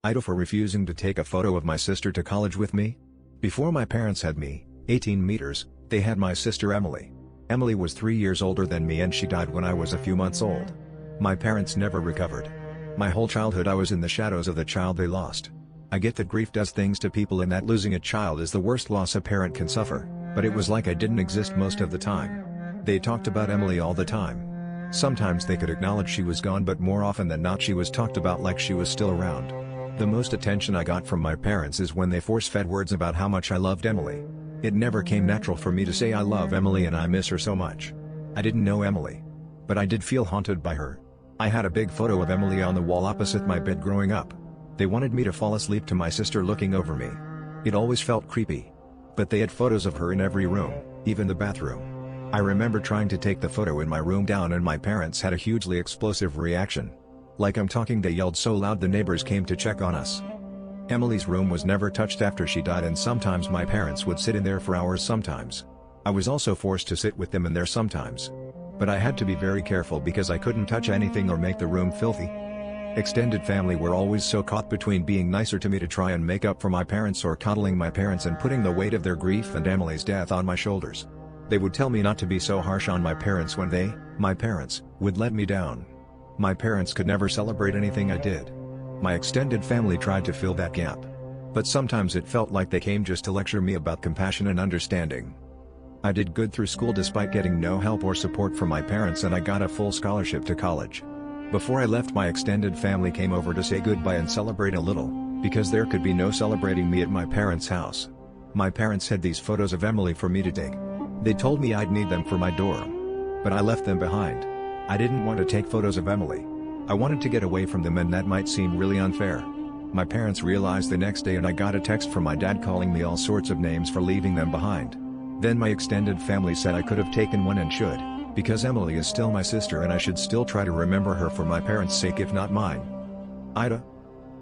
Ida for refusing to take a photo of my sister to college with me. Before my parents had me, 18 meters, they had my sister Emily. Emily was 3 years older than me and she died when I was a few months old. My parents never recovered. My whole childhood I was in the shadows of the child they lost. I get that grief does things to people and that losing a child is the worst loss a parent can suffer, but it was like I didn't exist most of the time. They talked about Emily all the time. Sometimes they could acknowledge she was gone, but more often than not she was talked about like she was still around. The most attention I got from my parents is when they force-fed words about how much I loved Emily. It never came natural for me to say I love Emily and I miss her so much. I didn't know Emily, but I did feel haunted by her. I had a big photo of Emily on the wall opposite my bed growing up. They wanted me to fall asleep to my sister looking over me. It always felt creepy. But they had photos of her in every room, even the bathroom. I remember trying to take the photo in my room down and my parents had a hugely explosive reaction. Like I'm talking, they yelled so loud the neighbors came to check on us. Emily's room was never touched after she died and sometimes my parents would sit in there for hours sometimes. I was also forced to sit with them in there sometimes. But I had to be very careful because I couldn't touch anything or make the room filthy. Extended family were always so caught between being nicer to me to try and make up for my parents or coddling my parents and putting the weight of their grief and Emily's death on my shoulders. They would tell me not to be so harsh on my parents when they, my parents, would let me down. My parents could never celebrate anything I did. My extended family tried to fill that gap. But sometimes it felt like they came just to lecture me about compassion and understanding. I did good through school despite getting no help or support from my parents and I got a full scholarship to college. Before I left, my extended family came over to say goodbye and celebrate a little, because there could be no celebrating me at my parents' house. My parents had these photos of Emily for me to take. They told me I'd need them for my dorm. But I left them behind. I didn't want to take photos of Emily. I wanted to get away from them and that might seem really unfair. My parents realized the next day and I got a text from my dad calling me all sorts of names for leaving them behind. Then my extended family said I could have taken one and should, because Emily is still my sister and I should still try to remember her for my parents' sake if not mine. Ida,